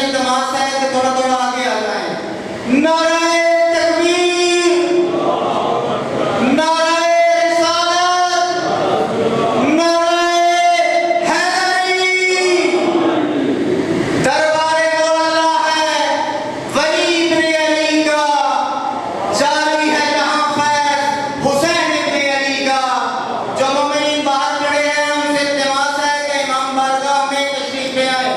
التماس ہے کہ تھوڑا تھوڑا آگے آ جائیں. نعرہ تکبیر، نعرہ رسالت، نعرہ حیدری. دربار مولا ہے ولی ابن علی کا، جاری ہے جہاں فیض حسین ابن علی کا. جو مومنین باہر کھڑے ہیں ان سے التماس ہے کہ امام بارگاہ میں تشریف لے آئے.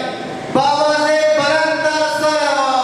بابا سے بلند تر صلوات.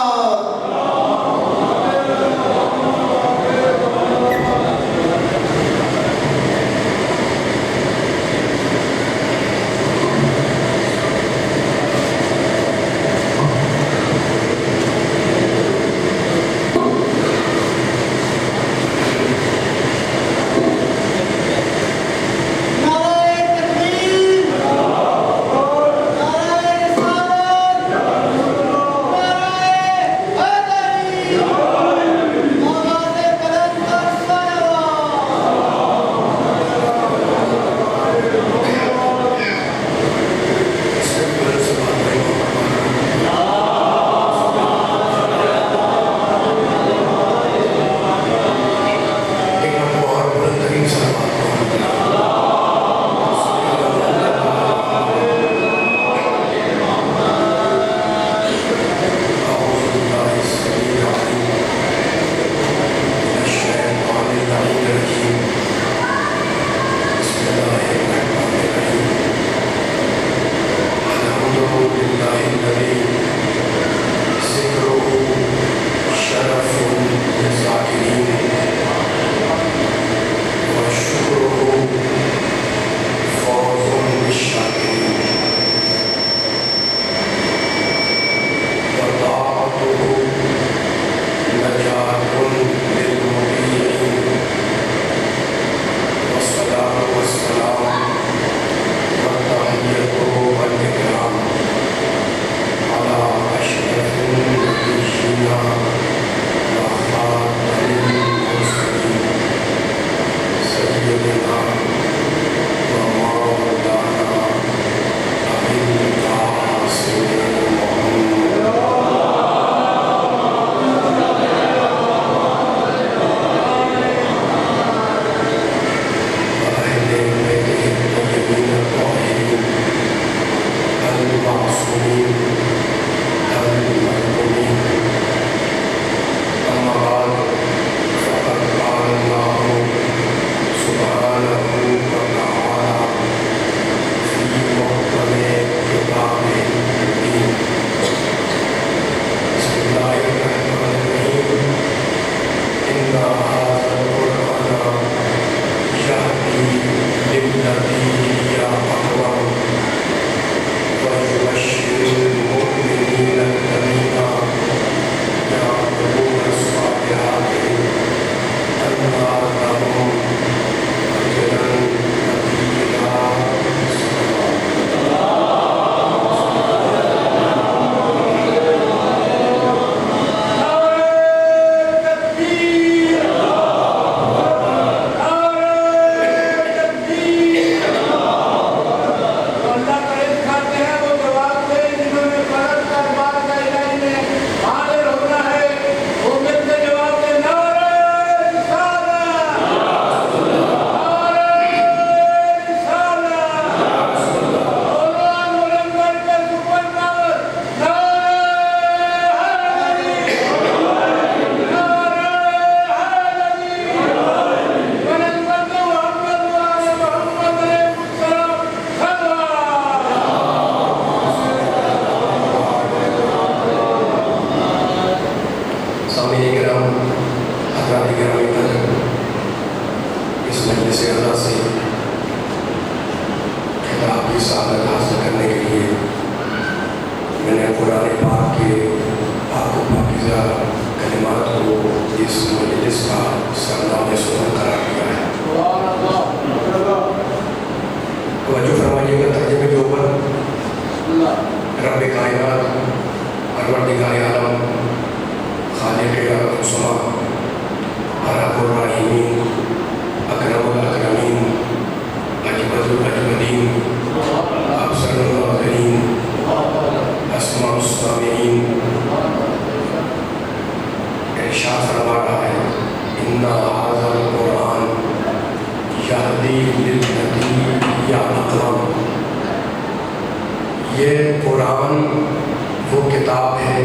کتاب ہے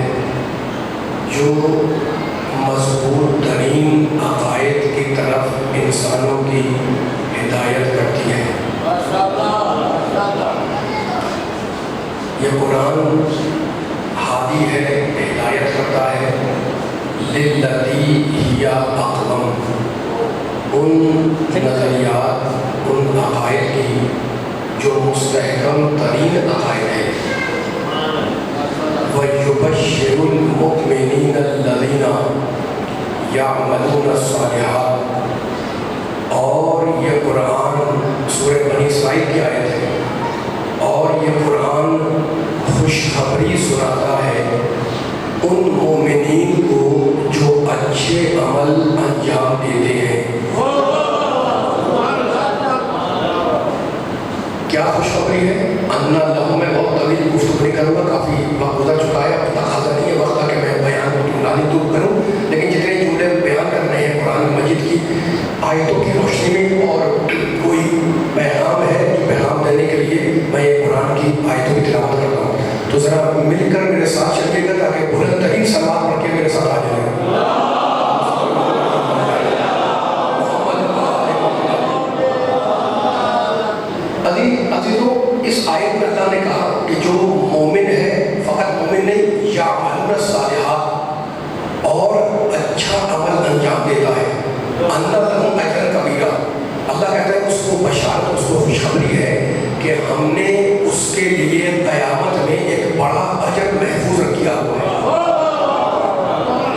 جو مضبوط ترین عقائد کی طرف انسانوں کی ہدایت کرتی ہے۔ یہ قرآن ہادی ہے، ہدایت کرتا ہے، للتی ہی اقوم، ان نظریات، ان عقائد کی جو مستحکم ترین عقائد ہے۔ وَيُبَشِّرُ الْمُؤْمِنِينَ الَّذِينَ يَعْمَلُونَ الصَّالِحَاتِ، اور یہ قرآن سورہ بنی اسرائیل کی آیت ہے، اور یہ قرآن خوشخبری سناتا ہے ان مومنین کو جو اچھے عمل انجام دیتے ہیں۔ کیا خوشخبری ہے؟ انا لہو، میں بہت طویل گفتگو نہیں کروں گا، کافی وقت گزر چکا ہے، اب تقاضا نہیں ہے وقت کا کہ میں بیان کو طولانی طول کروں، لیکن جتنے جملے بیان کرنے ہیں قرآن مجید کی آیتوں کی روشنی میں، اور کوئی پیغام ہے جو پیغام دینے کے لیے میں یہ قرآن کی آیتوں کی تلاوت کرتا ہوں، تو ذرا مل کر میرے ساتھ چلیے گا تاکہ بلند ترین سلوات پڑھ کے میرے ساتھ آ جائیں۔ عزیزوں، اس آیت میں اللہ نے کہا کہ جو مومن ہے، فقط مومن نہیں، یعملون الصالحات، اور اچھا عمل انجام دیتا ہے، ان لہم اجرا کبیرا، اللہ کہتا ہے اس کو بشارت، اس کو خوشخبری ہے کہ ہم نے اس کے لیے قیامت میں ایک بڑا اجر محفوظ کیا ہوا ہے۔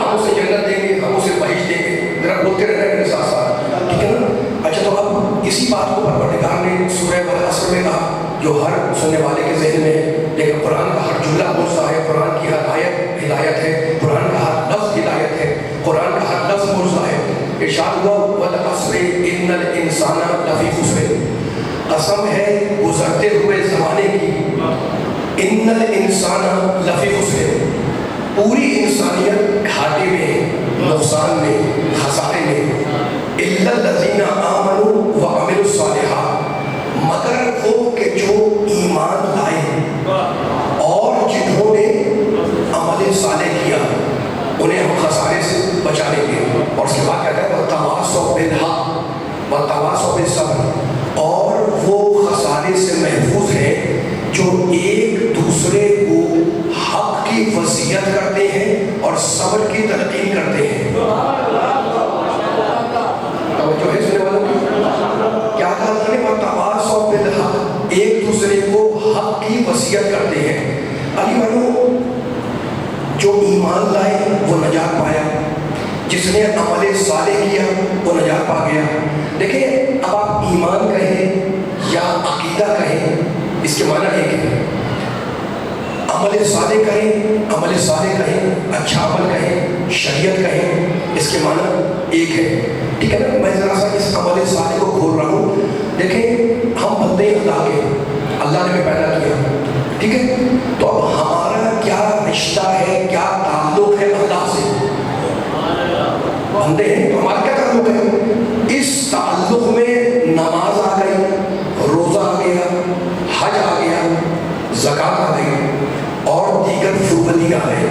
ہم اسے جنت دیں گے، ہم اسے بہشت دیں گے، ذرا بولتے رہنا میرے ساتھ ساتھ، ٹھیک ہے نا؟ اچھا، تو اب اسی بات کو پروردگار نے سورہ والعصر میں کہا، جو ہر سننے والے کے ذہن میں ہے، لیکن قرآن کا ہر جملہ موضوع ہے، قرآن کی ہر آیت ہدایت ہے، قرآن کا ہر لفظ ہدایت ہے، قرآن کا ہر لفظ موضوع ہے۔ ارشاد ہوا والعصر ان الانسان لفی خسر، قسم ہے گزرتے ہوئے زمانے کی، ان الانسان لفی خسر، پوری انسانیت گھاٹے میں، نقصان میں، خسارے میں، الا الذین آمنوا وعملوا الصالحات، مگر وہ کہ جو ایمان لائے اور جنہوں نے عمل صالح کیا، انہیں ہم خسارے سے بچا لیں گے۔ اور اس کے بعد کہتا ہے وَتَوَاصَوْا بِالْحَقِّ وَتَوَاصَوْا بِالصَّبْرِ، اور وہ خسارے سے محفوظ ہیں جو ایک دوسرے کو حق کی وصیت کرتے ہیں اور صبر کی تلقین کرتے ہیں۔ توجہ ہے سننے والوں کی؟ کیا کہا تھا نے وَتَوَاصَوْا بِالْحَقِّ، ایک دوسرے کو حق کی وصیت کرتے ہیں۔ علی بھائیو، جو ایمان لائے وہ نجات پایا، جس نے عمل صالح کیا وہ نجات پا گیا۔ دیکھیں، اب آپ ایمان کہیں یا عقیدہ کہیں، اس کے معنی ایک ہے۔ عمل صالح کہیں، عمل صالح کہیں، اچھا عمل کہیں، شریعت کہیں، اس کے معنی ایک ہے، ٹھیک ہے نا؟ میں ذرا سا اس عمل صالح کو کھول رہا ہوں۔ دیکھیں، ہم بندے اللہ کے، اللہ نے ہمیں پیدا کیا، ٹھیک ہے؟ تو اب ہمارا کیا رشتہ ہے، کیا تعلق ہے اللہ سے؟ بندے ہیں تو ہمارا کیا تعلق ہے؟ اس تعلق میں نماز آ گئی، روزہ آ گیا، حج آ گیا، زکوٰۃ آ گئی، اور دیگر فروض آ گئے۔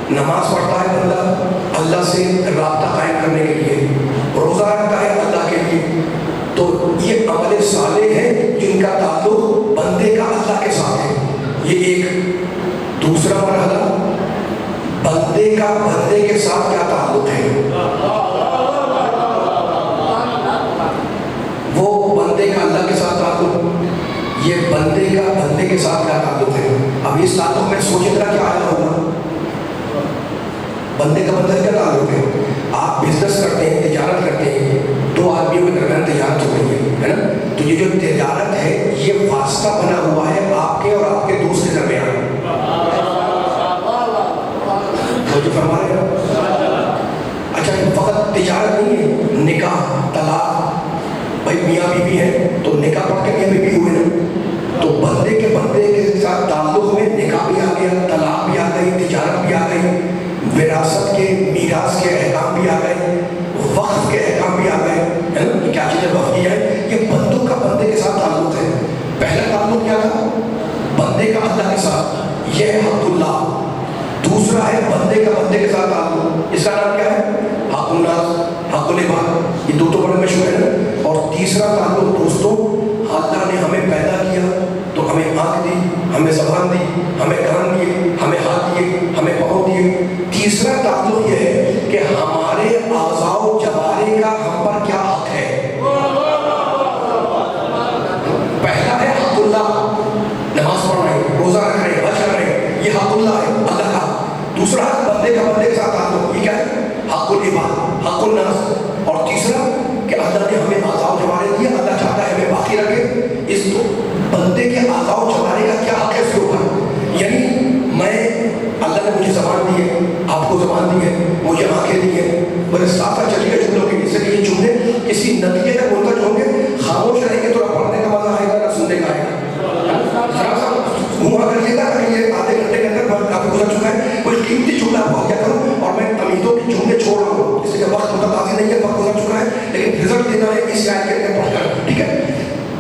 نماز پڑھتا ہے بندہ اللہ سے رابطہ قائم کرنے کے لیے، روزہ رکھتا ہے اللہ کے لیے، تو یہ عمل صالح ہے جن کا تعلق بندے کا اللہ کے ساتھ ہے۔ یہ ایک دوسرا مرحلہ، بندے کا بندے کے ساتھ کیا تعلق ہے؟ وہ بندے کا اللہ کے ساتھ تعلق، یہ بندے کا بندے کے ساتھ کیا تعلق ہے؟ اب اس تعلق میں سوچے ذرا کیا آیا ہوگا؟ بندے کا بندے کا تعلق ہے، آپ بزنس کرتے ہیں، تجارت کرتے ہیں، دو آدمیوں کے درمیان تجارت ہو رہی ہے نا؟ تو یہ جو تجارت ہے یہ واسطہ بنا ہوا ہے آپ کے اور آپ کے دوست کے درمیان۔ جو فرما رہے ہیں، اچھا فقط تجارت نہیں ہے، نکاح، طلاق، بھائی میاں بیوی ہے تو نکاح پڑھ کے میاں بیوی ہوئے نا، تو بندے کے ساتھ تعلق میں نکاح بھی آ گیا، طلاق بھی آ گئی، تجارت بھی آ گئی، وراثت کے میراث کے احکام بھی آ گئے، وقف کے احکام بھی آ گئے، ہے نا؟ کیا چیزیں وقف کی جائیں؟ یہ بندوں کا بندے کے ساتھ تعلق ہے۔ پہلا تعلق کیا تھا؟ بندے کا اللہ کے ساتھ، یہ ہے حق اللہ، दूसरा है बंदे का बंदे के साथ ताल्लुक, इसका नाम क्या है? हक़ुन नास, हक़ुल इबाद। ये दो तो बड़े मशहूर है ना। और तीसरा ताल्लुक दोस्तों, अल्लाह ने हमें पैदा किया तो हमें आँख दी, हमें ज़बान दी, हमें कान दिए, हमें हाथ दिए, हमें पाँव दिए। तीसरा ताल्लुक यह है कि हमारे आज़ाओ जवारे का हम पर क्या हक है। पहला है हक़ुल्लाह, नमाज पढ़ रहे हैं, रोज़ा रख रहे हैं, हज कर रहे हैं, ये हक़ुल्लाह है अल्लाह का। दूसरा है बंदे का बंदे के साथ ताल्लुक, ये क्या है? हक़ुल इबाद, हक़ुन नास। और तीसरा कि अल्लाह ने हमें आज़ाओ जवारे दिए, अल्लाह चाहता है हमें बाकी रखे। इस तो बंदे के आज़ाओ जवारे का क्या हक है इसके ऊपर? यानी मैं, अल्लाह ने मुझे ज़बान दी है, आपको ज़बान दी है, मुझे आँखें दी है, बड़े साफ साफ चलिए जुमलों के, इसलिए ये जुमले किसी नतीजे तक मुंतज होंगे। खामोश रहेंगे तो ना पढ़ने का मजा आएगा ना सुनने का आएगा। जरा सा मुँह करिएगा, ये आधे घंटे के अंदर काफी गुजर चुका है, कोई कीमती जुमला आपको क्या करूँ, और मैं तमीज़ों के जुमले छोड़ रहा हूँ, इसलिए वक्त मुतकाज़ी नहीं है, वक्त गुजर चुका है, लेकिन रिजल्ट देना है इस आयत के अंदर पढ़कर, ठीक है।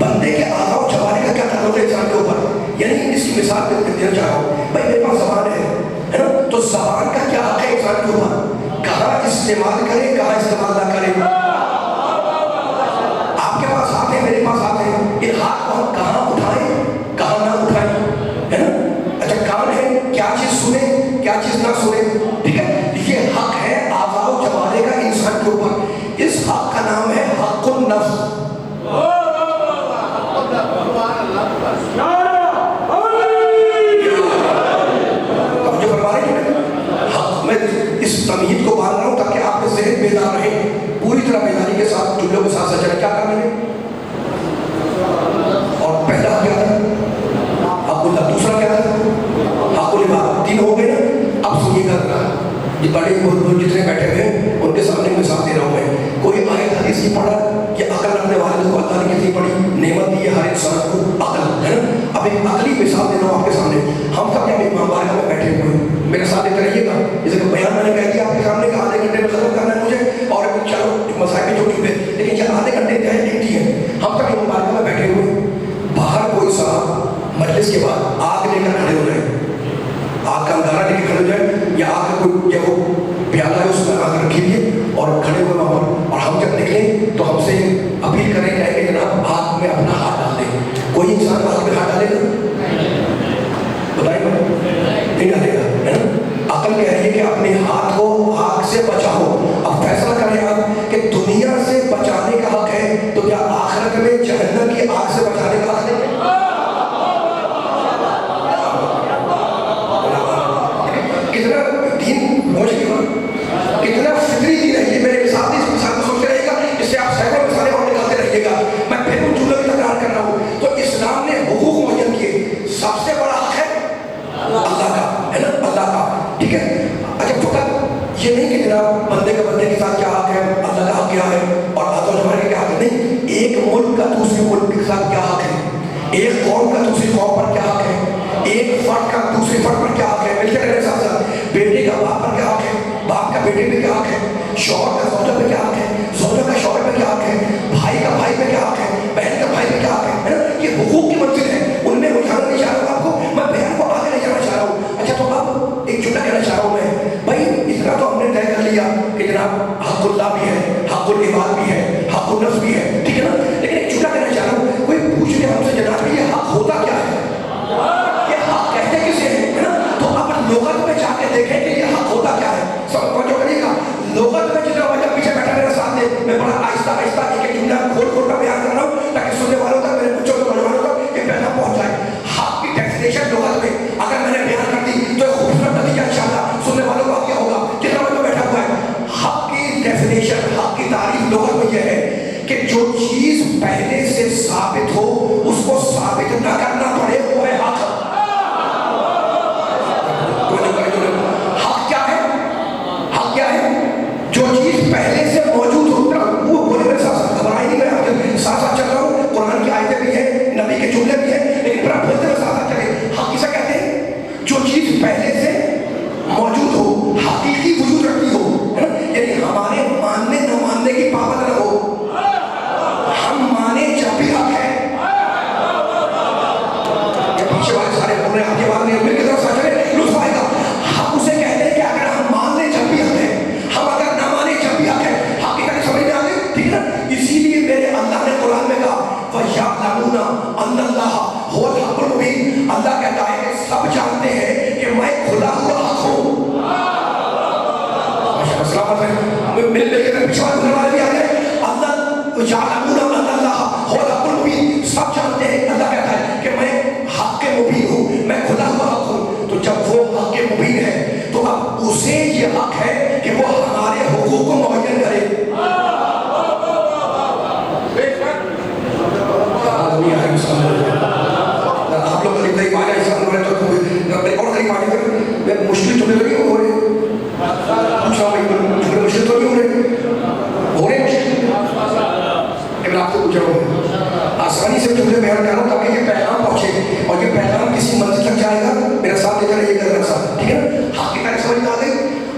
बंदे के आज़ाओ जवारे का क्या ताल्लुक है इंसान के ऊपर, यानी इसकी मिसाल देना चाह रहा हूँ। भाई मेरे पास ज़बान है ना, तो ज़बान का क्या हक है इंसान के ऊपर? कहाँ इस्तेमाल करे, कहाँ इस्तेमाल ना करे। आपके पास हाथ है, मेरे पास हाथ है, इन हाथ को हम कहाँ उठाएं, कहाँ ना उठाएं, है ना। अच्छा, कान है, क्या चीज़ सुने, क्या चीज़ ना सुने, ठीक है। ये हक है आज़ाओ जवारे का इंसान के ऊपर। इस हक का नाम है हक़ुन नफ्स। मैं इस तमीज़ को बांध रहा हूँ ताकि आपके ज़हन बेदार रहे, पूरी तरह बेदारी के साथ जुमलों के साथ चले। क्या काम है? और पहला क्या था? हक़ुल्लाह। दूसरा क्या था? हक़ुल इबाद। तीन हो गए ना। अब सुनिएगा, ये बड़े बुजुर्ग जितने बैठे हुए हैं उनके सामने मिसाल दे रहा हूँ मैं। कोई आयत हदीस की पढ़ा कि अकल रखने वाले को अल्लाह ने कितनी बड़ी नेमत दी है हर इंसान को, अकल, है ना। अब एक अकली मिसाल दे रहा हूँ आपके सामने। हम सब यहाँ इमाम बारगाह में बैठे हुए हैं, मेरे साथ देते रहिएगा। जैसे कि बयान मैंने कह दिया आपके सामने का आधे घंटे में खत्म करना है मुझे, और चलो मसाइल जो चुके, लेकिन ये आधे घंटे इंतहाई कीमती है। हम सब इमाम बारगाह में बैठे हुए, बाहर कोई साहब मजलिस के बाद आग लेकर खड़े हो रहे हैं, आग का अंगारा लेके खड़े हो जाए, या आग का कोई जो प्याला है उसमें आग रखी हुई है और खड़े हुए वहाँ पर। और हम जब निकले तो हमसे अपील करें जाएंगे जनाब आग में अपना हाथ डाल दें। कोई इंसान आग में हाथ डालेगा? बताइए, नहीं डालेगा, है ना। अकल कह रही है कि अपने हाथ को आग से बचाओ। अब फैसला करें आप कि दुनिया से बचाने का हक है तो क्या आखिरत में जहन्नम की आग से बचाने का हक नहीं? कितना दीन पहुंच गया, कितना फिक्री दीन है ये। मेरे साथ इस मिसाल को सोचते रहिएगा, इससे आप सैकड़ों मिसालें और निकालते रहिएगा। मैं फिर उन जुमलों की तकरार कर रहा हूँ। तो इस्लाम ने हुकूक मुअय्यन किए, सबसे बड़ा हक है अल्लाह का, है ना, अल्लाह का, ठीक है। अच्छा, फकत ये नहीं कि जनाब बंदे का बंदे के साथ क्या हक है, अल्लाह का हक क्या है और आज़ाओ जवारे का क्या हक है, नहीं। एक मुल्क का दूसरे मुल्क के साथ क्या हक है, एक कौम का दूसरी कौम पर क्या हक है, एक फर्द का दूसरे फर्द पर क्या हक है, मिलकर रहने साथ साथ। बेटे का बाप पर क्या हक है, बाप का बेटे पे क्या हक है, शौहर का सौजा पे क्या हक है, सौजा का शौहर पे क्या हक है, भाई का भाई पे क्या हक है, बहन का भाई पे क्या हक है ना। ये हुकूक की मंजिल है, उनमें उठाना नहीं चाह रहा हूँ आपको, मैं बयान को आगे ले जाना चाह रहा हूँ। अच्छा, तो अब एक जुमला कहना चाह रहा हूँ मैं, भाई इतना तो हमने तय कर लिया कि जनाब हक़ुल्लाह भी है, हक़ुल इबाद भी है, हक़ुन नफ्स भी है, ठीक है ना। लेकिन एक जुमला कहना चाह रहा हूँ, कोई पूछ ले हमसे जनाब ये हक होता क्या है, ये हक कहते किसे है ना। तो अब लोगत में जाके देखें कि ये हक होता क्या है। सब जो करिएगा लोगत में, जितना वजह पीछे बैठा मेरे सामने, मैं बड़ा आहिस्ता आहिस्ता एक जुमला खोल खोल कर बयान कर रहा हूँ ताकि सुनने वालों तक, मेरे बच्चों को, नौजवानों तक ये पैसा पहुंच जाए। हक की डेफिनेशन लोगत में अगर मैंने बयान कर दी तो एक खूबसूरत नतीजा इंशाअल्लाह सुनने वालों को क्या होगा, जितना वजह बैठा हुआ है। हक की डेफिनेशन, हक की तारीफ लोगत में यह है कि जो चीज पहले से साबित हो उसको साबित न करना पड़े, वो है हक। हक क्या है? हक क्या है? जो चीज पहले से मौजूद हो, वो बोले मेरे साथ घबराई नहीं, मैं आपके साथ साथ चल रहा हूँ। कुरान की आयतें भी है, नबी के जुमले भी है, लेकिन फिर आप बोलते हुए साथ साथ चले। हक किसे कहते हैं? जो चीज पहले से मौजूद हो, हकीकी वजूद रखती हो, है ना। यानी हमारे मानने न मानने की पाबंद न हो, हम माने जब भी हक है। पीछे वाले सारे बोल रहे हैं, आगे वाले मिलकर तरफ सच है, लुत्फ आएगा। हम उसे कहते मिल के पिछवाड़ गुजरने वाले भी आ गए। अल्लाह याअलमून अल्लाह हुवल हक़्क़ुल मुबीन, सब जानते हैं अल्लाह कहता है कि मैं हक़ के मुबीन हूँ, मैं खुदा हुआ हक़ हूँ। तो जब वो हक़ के मुबीन है तो अब उसे ये हक़ है कि वो हमारे हुकूक को मुअय्यन करे। आप लोग करीब करीब आ जाए, तो और करीब आ जाए, मुश्किल चुने लगी हो रहे, पूछ रहा हूँ मुश्किल तो नहीं हो रहे मुश्किल, लेकिन आपसे पूछ रहा हूँ आसानी से जुमले बयान कर रहा हूँ ताकि ये पैगाम पहुँचे और ये पैगाम किसी मंजिल तक जाएगा। मेरा साथ देकर रहिएगा मेरा साथ, ठीक है ना। हकीकत समझ में आ गई?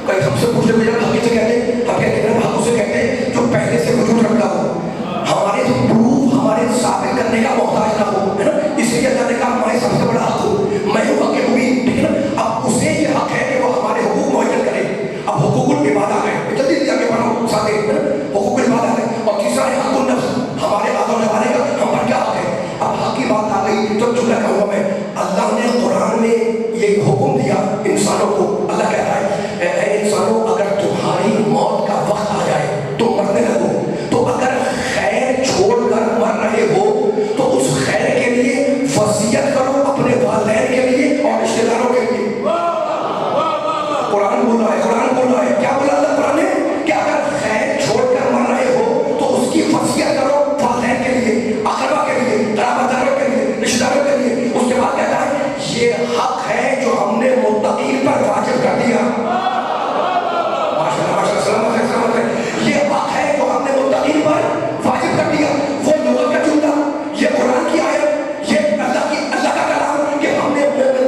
कोई हमसे पूछ ले बेटा हकी से कहते हैं, हम कहते हैं हक उसे कहते हैं जो पहले से वजूद रखता हो, हमारे प्रूफ हमारे साबित करने का मोहताज ना हो, है ना। इसलिए अल्लाह ने कहा हमारे सबसे बड़ा हक हो, मैं हूँ हक़ मुबीन, ठीक है ना। अब उसे ये हक है कि वो हमारे हुकूक मुअय्यन करे। अब हुकूकुल इबादा है, जल्दी जल्दी आगे बढ़ो साथ है ना। हुकूकुल इबादा है और तीसरा है हक़्क़ुन नफ्स, हमारे आदम नवाने का हम पर क्या हक है। अब हक की बात आ गई तो जुमला कहूँगा मैं, अल्लाह ने कुरान में ये हुक्म दिया इंसानों को। अल्लाह कहता है ऐ इंसानों अगर तुम्हारी मौत का वक्त आ जाए तो मरने लगो, तो अगर खैर छोड़कर मर रहे हो तो उस खैर के लिए वसीयत करो अपने वालिदैन के लिए और रिश्तेदारों के लिए। कुरान बोल रहा है, कुरान बोल रहा है, क्या बोला अल्लाह कुरान ने कि अगर खैर छोड़कर मर रहे हो तो उसकी वसीयत करो वालिदैन के लिए, अक़रबा के लिए, कराबादारों के लिए, रिश्तेदारों के लिए। उसके बाद कहता है ये हक है जो हमने मुत्तकीन पर वाजिब कर दिया। माशाअल्लाह माशाअल्लाह, सलामत है सलामत है। ये हक है जो हमने मुत्तकीन पर वाजिब कर दिया। वो लोगों का जुमला, ये कुरान की आयत, ये अल्लाह का कलाम कि हमने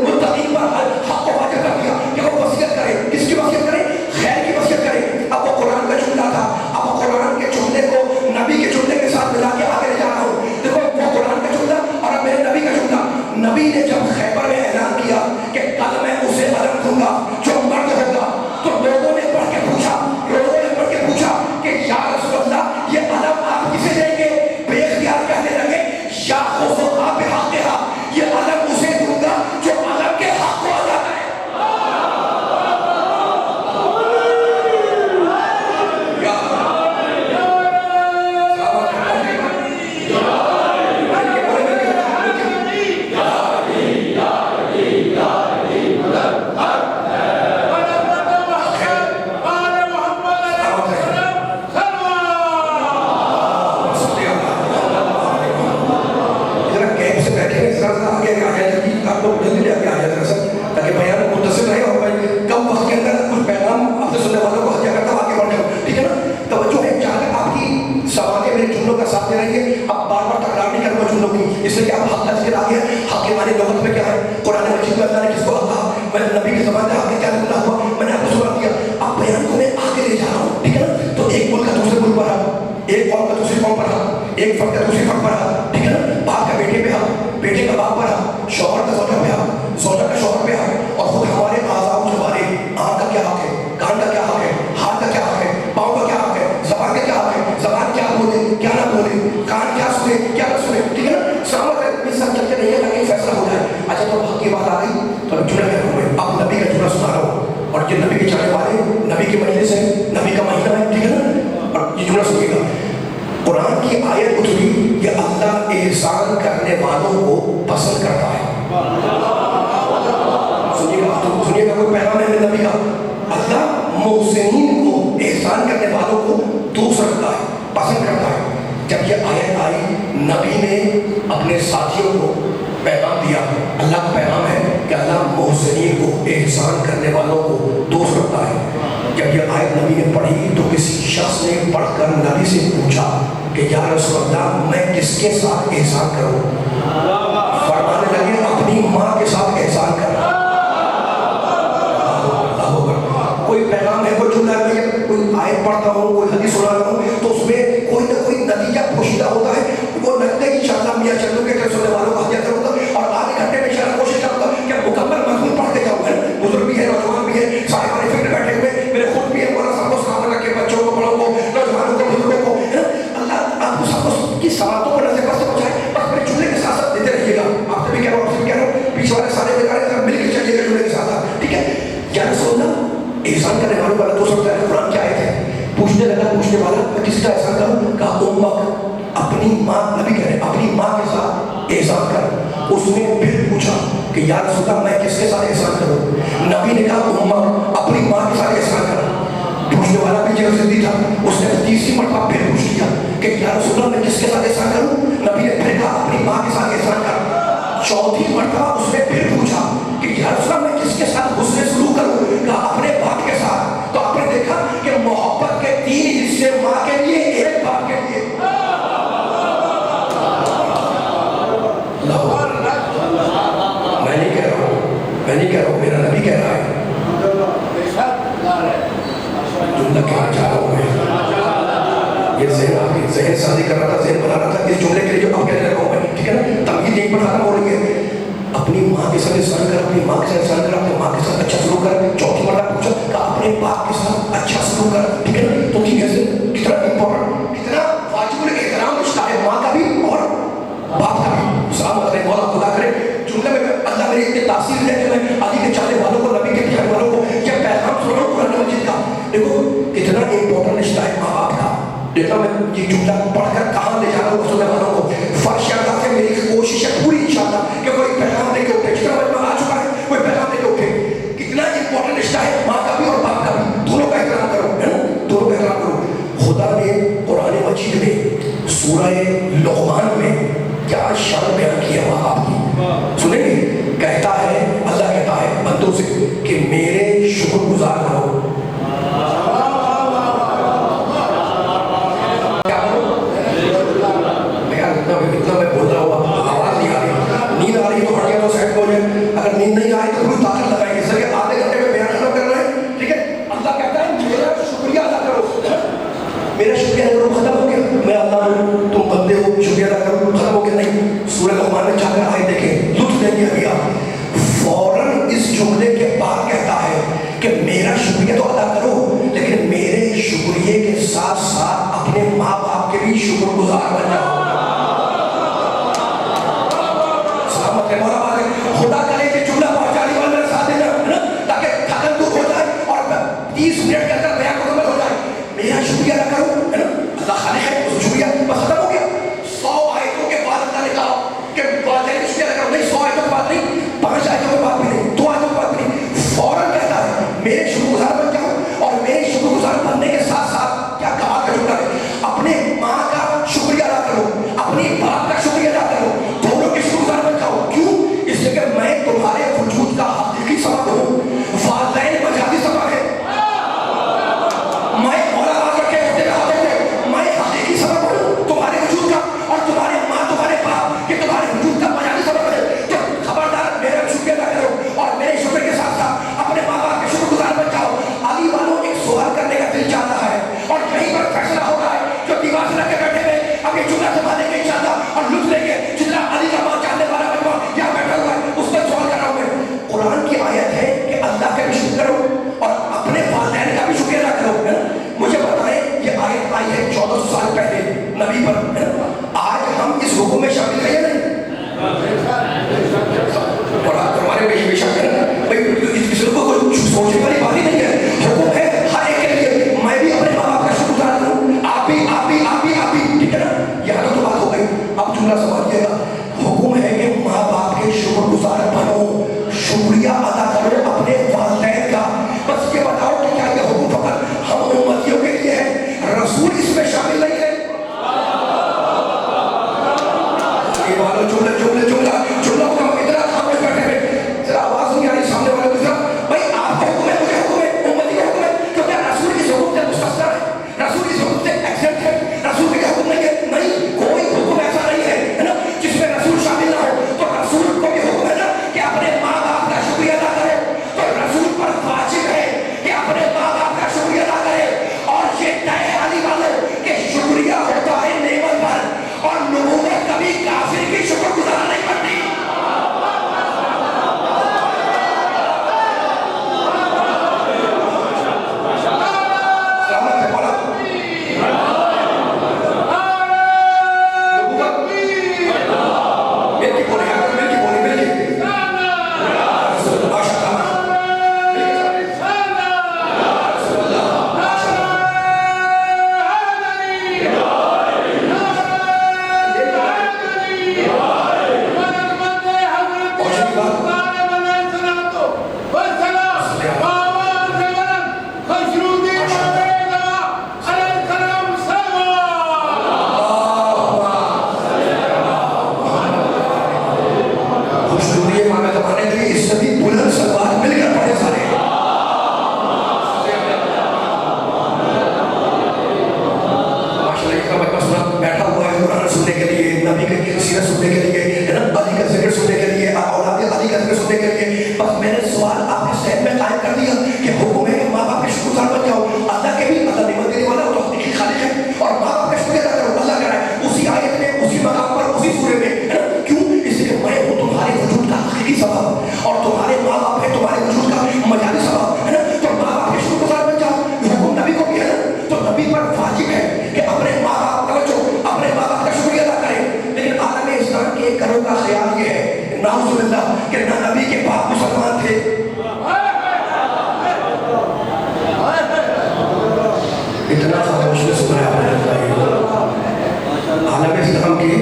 मुत्तकीन पर हक को वाजिब कर दिया कि वो वसीयत करे। किसकी वसीयत करे? खैर की वसीयत करे। अब वो कुरान का जुमला था, अब कुरान के जुमले को नबी के जुमले के साथ मिला के आगे ले जा रहा हूँ। देखो वो कुरान का जुमला और अब मेरे नबी का जुमला। नबी ने जब खैबर में ऐलान किया कि कल मैं उसे अलम दूंगा जो मर्द होगा, तो लोगों ने पढ़ के पूछा कि या रसूल अल्लाह ये अलम आप किसे देंगे? बेख्तियार कहने लगे या खुज़ूहा बिहक़्क़िहा, ये अलम उसे दूंगा जो अलम के हक को अदा करे। एक फर्क का दूसरे फर्क पर हक, ठीक है ना। बाप का बेटे पे हक, बेटे का बाप पर हक, शौहर का ज़ौजा पे हक, ज़ौजा का शौहर पे हक, और खुद हमारे आज़ाओं हमारे आँख का क्या हक है, कान का क्या हक है, हाथ का क्या हक है, पाँव का क्या हक है, ज़बान का क्या हक है, ज़बान क्या बोले क्या ना बोले, कान क्या सुने क्या ना सुने, ठीक है ना। सहमत है, इस सब चलते नहीं है ताकि फैसला हो जाए। अच्छा तो हक की बात आ गई तो जुमला क्या कहूँ मैं, अब नबी का जुमला सुना रहा हूँ और ये नबी के चाहने वाले, नबी की मजलिस है, नबी का महीना है, ठीक है ना। और ये जुमला सुनिएगा, कुरान की आयत उतरी कि अल्लाह एहसान करने वालों को पसंद करता है। सुनिएगा कोई पैगाम है नबी का। अल्लाह मुहसिनीन को, एहसान करने वालों को दोस्त रखता है, पसंद करता है। जब ये आयत आई, नबी ने अपने साथियों को पैगाम दिया। अल्लाह का पैगाम है कि अल्लाह मुहसिनीन को, एहसान करने वालों को दोस्त रखता है। जब ये आयत नबी ने पढ़ी तो किसी शख्स ने पढ़कर नबी से पूछा कि या रसूल अल्लाह मैं किसके साथ एहसान करूं? फरमाने लगे अपनी माँ के साथ एहसान कर। कोई पैगाम है, कोई जुमला है, कोई आयत पढ़ता हूँ, कोई हदीस सुना रहा हूँ तो उसमें कोई ना कोई नतीजा पोशीदा होता है। वो लगता है इंशाअल्लाह मियां चंदू के सुनने वालों को हदिया करूँगा और आधे घंटे में इंशाअल्लाह कोशिश करूँगा कि मुकम्मल मजमून पढ़ के जाऊँगा। बुजुर्ग भी है, नौजवान भी है, सारे हमारे फिक्र बैठे हुए, मेरे खुद भी है, बोला सबको सलाम रखे, बच्चों को, बड़ों को, नौजवानों को, बुजुर्गों को, है ना। अल्लाह आपको सबको की सलातों पर नजर से बचाए। बस मेरे जुमले के साथ साथ देते रहिएगा। आपसे भी कह रहा हूँ, आपसे भी कह रहा हूँ, पीछे वाले सारे बेकार मिलकर चलिएगा जुमले के साथ साथ, ठीक है। क्या रसूल अल्लाह एहसान करने वालों वाला दोस्त होता है। कुरान की आयत है, पूछने वाला मैं किसका एहसान करूं? कहा उम्मक, अपनी माँ, नबी कह रहे अपनी माँ के साथ एहसान कर। उसने फिर पूछा कि या रसूल अल्लाह मैं किसके साथ एहसान करूं? नबी ने कहा उम्मक, अपनी माँ के साथ एहसान कर। पूछने वाला भी जगह सिद्धि था, उसने तीसरी मरतबा फिर पूछ लिया कि या रसूल अल्लाह मैं किसके साथ एहसान करूं? नबी ने फिर कहा अपनी माँ के साथ एहसान कर। चौथी मरतबा उसने फिर पूछा कि या रसूल अल्लाह मैं किसके साथ हुस्न सलूक करूं? कहा अपने बाप के साथ। तो आपने देखा कि मोहब्बत के 3 हिस्से, माँ के लिए, एक बाप के लिए। मैं नहीं कह रहा हूं, मेरा नबी कह रहा है। जुमला क्या चाह रहा हूं मैं, ये ज़हन शादी कर रहा था, ज़हन बना रहा था इस जुमले के लिए जो अब कहने लगा हूं मैं, ठीक है ना? तमीज़ यहीं पर खत्म हो रही है। अपनी माँ के साथ एहसान कर, अपनी माँ के साथ एहसान कर, अपनी माँ के साथ अच्छा सलूक कर। चौथी मरतबा पूछा कि अपने बाप के साथ अच्छा सलूक कर, ठीक है ना? तो ठीक है, कितना इंपॉर्टेंट, कितना वाजिबुल एहतराम रिश्ता है माँ का भी और बाप का भी। सलाम करे, मौला खुदा करे जुमले में अल्लाह मेरी इतनी तासीर है कि मैं अली के चाहने वालों को, नबी के चाहने वालों को यह पैगाम सुनाऊं कुरान मजीद का। देखो कितना इंपॉर्टेंट रिश्ता है माँ बाप का। देखो मैं ये जुमला पढ़कर कहाँ ले जा रहा हूँ सुनने वालों को। फर्श अल्लाह से मेरी कोशिश है पूरी इंशाअल्लाह कि कोई पैगाम लेके उठे, जितना बचपन आ चुका है कोई पैगाम लेके उठे। कितना इंपॉर्टेंट रिश्ता है माँ का भी और बाप का भी, दोनों का एहतराम करो, है ना? दोनों का एहतराम करो। खुदा ने कुरान मजीद में सूरह लुक़मान में क्या शान बयान किया माँ बाप की, सुनेंगे? कहता है, अल्लाह कहता है बंदों से कि मेरे शुक्रगुजार करो। क्या करो? इतना मैं बोल रहा हूँ, आवाज नहीं आ रही, नींद आ रही तो हट गया तो साइड हो जाए, अगर नींद नहीं आ रही तो पूरी ताकत लगाएंगे। सर ये आधे घंटे में बयान खत्म कर रहे हैं, ठीक है? अल्लाह कहता है मेरा शुक्रिया अदा करो, मेरा शुक्रिया अदा करो। खत्म हो गया, मैं अल्लाह हूँ, तुम बंदे हो, शुक्रिया अदा करो, खत्म हो गया? नहीं। सूरह लुक़मान में जाकर आए देखें, लुत्फ देंगे अभी आप। फौरन इस जुमले के बाद कहता है कि मेरा शुक्रिया तो अदा करो, लेकिन मेरे शुक्रिया के साथ साथ अपने माँ बाप के भी शुक्रगुजार बन जाओ। सलामत है मौला वाले, खुदा करे कि जुमला पहुंचाने वाले मेरे साथ देना, है ना? ताकि थकन दूर हो जाए और 30 मिनट के अंदर बयान मुकम्मल हो जाए। मेरा शुक्रिया अदा करो, है ना? अल्लाह खालिक है, उस शुक्रिया बस खत्म हो गया। 100 आयतों के बाद अल्लाह ने कहा कि वालिदैन शुक्रिया अदा करो। नहीं, 100 आयतों के बाद नहीं, 5 आयतों के बाद भी नहीं, 2 आयतों के बाद भी नहीं। फौरन कहता है मेरे शुक्रगुजार बन जाओ, और मेरे शुक्रगुजार बनने के साथ साथ क्या कमाल का जुमला है, अपने माँ का शुक्रिया अदा करो, अपने बाप का शुक्रिया अदा करो, दोनों के शुक्रगुजार बन जाओ। क्यों? इसलिए कि मैं तुम्हारे वजूद का हकीकी सबब हूँ, वालिदैन मजाजी सबब है। मैं मौला आवाज रखे होते मैं हकीकी सबब हूँ तुम्हारे वजूद का, और तुम्हारे माँ, तुम्हारे बाप के तुम्हारे वजूद का मजाजी सबब है। तो खबरदार मेरा शुक्रिया अदा करो, और मेरे शुक्र के साथ साथ अपने माँ बाप के शुक्रगुजार बन जाओ। अली वालों एक सवाल करने का दिल चाहता है, और यहीं पर फैसला हो रहा है। जो दीवार से लगे बैठे हुए अपनी जुमला संभालेंगे इंशाअल्लाह और लुत्फ लेंगे। जितना अली का माँ जानने वाला बच्चा यहाँ बैठा हुआ है, उस पर सवाल कर रहा हूँ मैं। कुरान की आयत है कि अल्लाह का भी शुक्र करो और अपने वालिदैन का भी शुक्रिया अदा करो, है ना? मुझे बताएं, ये आयत आई है 1400 साल पहले नबी पर, है ना? आज हम इस हुक्म में शामिल है या नहीं? और आज हमारे बेशक है ना भाई, किसी को कोई सोचने वाली बात ही नहीं है। हुक्म है हर एक के लिए, मैं भी سوال آپ کے ذہن میں قائم کر دیا کہ حکم ہے کہ ماں باپ کے شکر گزار بن جاؤ. اللہ کے بھی اللہ نعمت دینے والا تو حقیقی خالق ہے, اور ماں باپ کا شکر ادا کرو. اللہ کہہ رہا ہے اسی آیت میں, اسی مقام پر, اسی سورے میں, ہے نا. کیوں؟ اس لیے میں ہوں تمہارے وجود کا حقیقی سبب, اور تمہارے ماں باپ ہے تمہارے وجود کا مجازی سبب, ہے نا. تو ماں باپ کے شکر گزار بن جاؤ. حکم نبی کو بھی ہے نا, تو نبی پر واجب ہے کہ اپنے ماں باپ اپنے ماں باپ کا شکریہ ادا کریں. لیکن عالم اسلام کے ایک گروہ کا خیال یہ ہے نعوذ باللہ کہ نہ نبی کے باپ مسلمان تھے, اتنا خاموش میں سنا ہے. عالم اسلام کے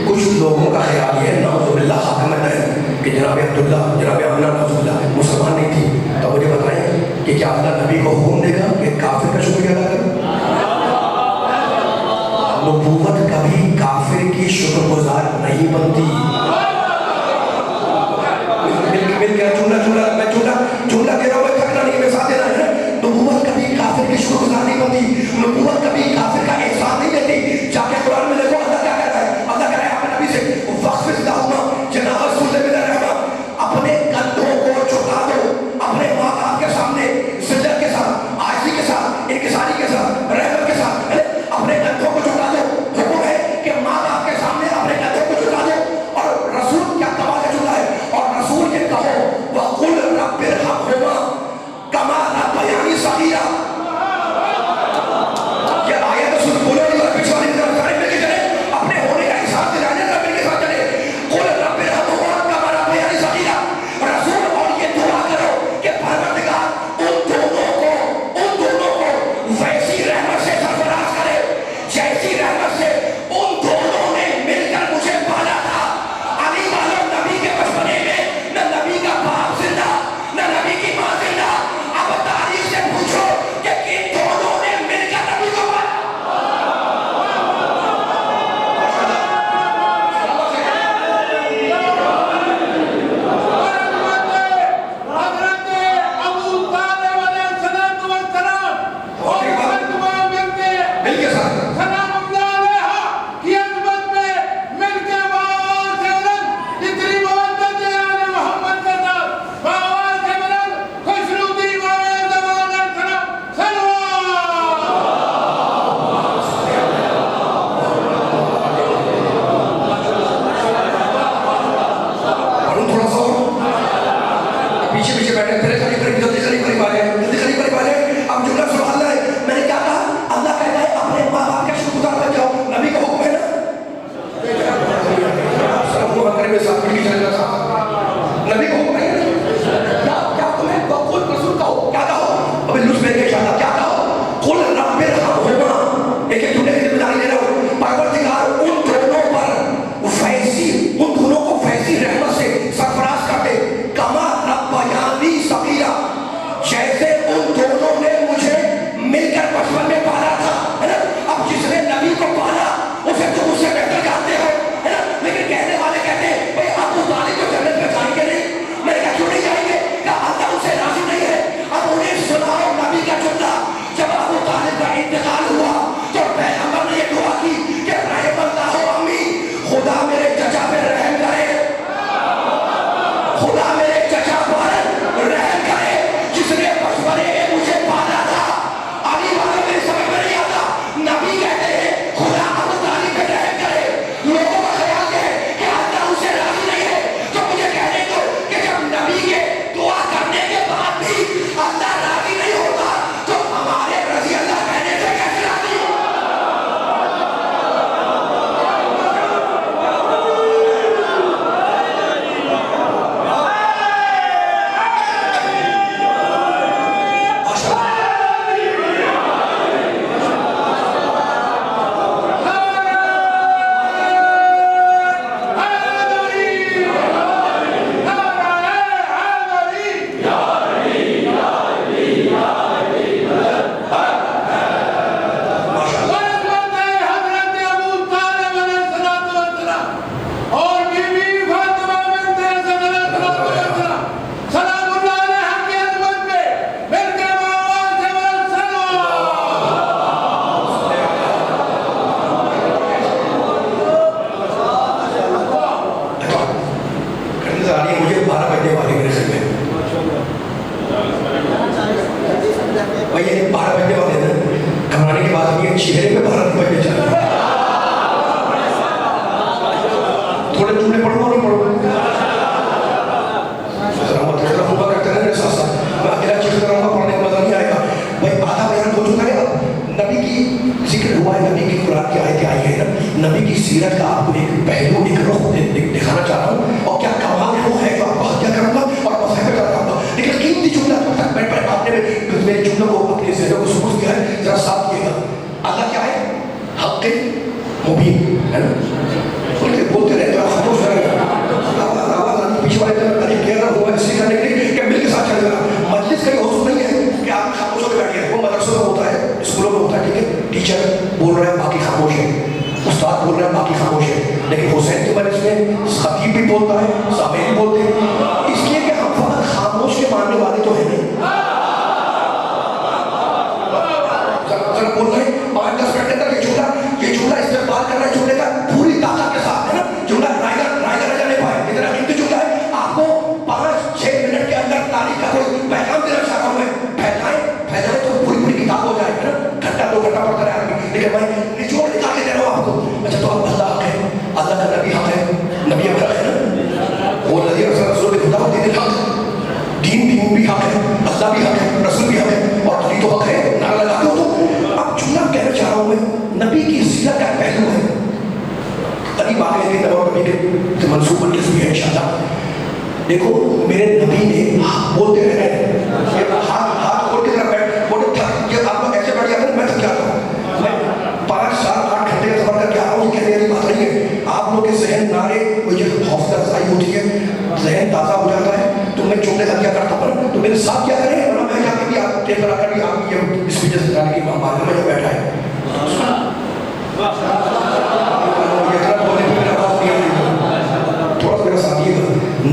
کچھ لوگوں کا خیال یہ ہے نعوذ باللہ حاکمت ہے کہ جناب عبداللہ, جناب امنہ نعوذ باللہ مسلمان نہیں تھی. تو مجھے بتائیں کہ کیا اللہ نبی کو حکم دے گا کہ کافر کا شکریہ ادا کرو؟ نبوت کبھی کافر کی شکر گزار نہیں بنتی. مل گیا جملہ کہہ رہا ہوں, میں تھکنا نہیں, میں ساتھ دینا ہے. نبوت کبھی کافر کی شکر گزار نہیں بنتی. نبوت کبھی کافر کا احسان نہیں دیتی. جا کے قرآن میں دیکھو اللہ کیا کہتا ہے. اللہ کہہ رہا ہے اپنے نبی سے وقف جناح رسول من الرحمہ, اپنے کندھوں کو جھکا دو اپنے ماں باپ کے سامنے ذلت کے ساتھ, عاجزی کے ساتھ, انکساری کے ساتھ, رحمت کے ساتھ, اپنے کندھوں کو جھکا دو. حکم ہے کہ ماں باپ کے سامنے اپنے کندھوں کو جھکا دو اور 12 बजने वाले हैं, घबराने की बात नहीं है, चेहरे पे 12 नहीं बजने चाहिए। थोड़े जुमले पढ़ो नहीं पढ़ो, जरा मत जरा हुआ करते हैं मेरे साथ साथ, मैं अकेला चीख रहा हूँ, पढ़ने का मजा नहीं आएगा भाई। आधा बयान हो चुका है, अब नबी की जिक्र हुआ है, नबी की कुरान की आयतें आई है ना, नबी की सीरत का आपको एक पहलू, एक रुख दिखाना चाह रहा हूँ, और क्या कमाल रुख है जो आपको हत्या करूँगा और मसहबे कर रहा हूँ। लेकिन कीमती जुमला जब तक आपने मेरे जुमलों को, अपने ज़हनों को सुबूत किया है, जरा साफ किएगा। अल्लाह क्या है? हक़ मुबीन है ना, बोलते रहते हो, खामोश रहेगा, आवाज़ आनी पीछे वाले तरफ करीब कह रहा हुआ इसलिए करने के लिए कि मिल के साथ चल रहा। मजलिस का ये हौसला नहीं है कि आप खामोश होकर बैठिए, वो मदरसों में होता है, स्कूलों में होता है, ठीक है, टीचर बोल रहा है बाकी खामोश है, उस्ताद बोल रहा है बाकी खामोश है। लेकिन हुसैन के मजलिस में खतीब भी बोलता है, सामेल भी बोलते हैं, इसलिए कि हम फकत खामोश के मानने वाले तो है नहीं। जरा बोल रहे 5-10 मिनट के अंदर ये जुमला इस्तेमाल कर रहा है, जुमले का पूरी ताकत के साथ है ना, जुमला रायगर राजा नहीं पाए, इतना कीमती जुमला है, आपको 5-6 मिनट के अंदर तारीख का कोई पैगाम देना चाहता हूँ मैं, फैलाए तो पूरी किताब हो जाए है ना, घंटा 2 घंटा पढ़ता रहे आदमी, लेकिन मैं निचोड़ निकाल के दे रहा हूँ आपको। अच्छा तो अब अल्लाह हक है, अल्लाह का नबी हक है, नबी हक है ना, वो नबी रसूल खुदा दीन हक, दीन भी हक है, अल्लाह भी हक है, रसूल भी हक है, और अली तो हक है, नारा लगाते हो। तो अब जुमला कहना चाह रहा हूँ मैं, नबी की सीरत का पहलू है, करीब आ गए थे और नबी के मंसूब मजलिस भी है इंशाअल्लाह। देखो मेरे नबी ने बोलते रहे, हाथ खोल के बैठ बोले थक, ये आप लोग ऐसे बैठ जाते हैं, मैं थक जाता हूँ, मैं 5-7-8 घंटे का सफर करके आ रहा हूँ, कहने वाली बात नहीं है। आप लोग के जहन नारे मुझे हौसला अफजाई होती है, जहन ताज़ा हो जाता है, तो मैं जुमले का क्या करता हूँ, तो मेरे साथ क्या करें, वरना मैं जाके भी आप टेबल आकर भी आप ये इस वजह से जाने की मांग में जो बैठा है थोड़ा सा मेरा साथ ये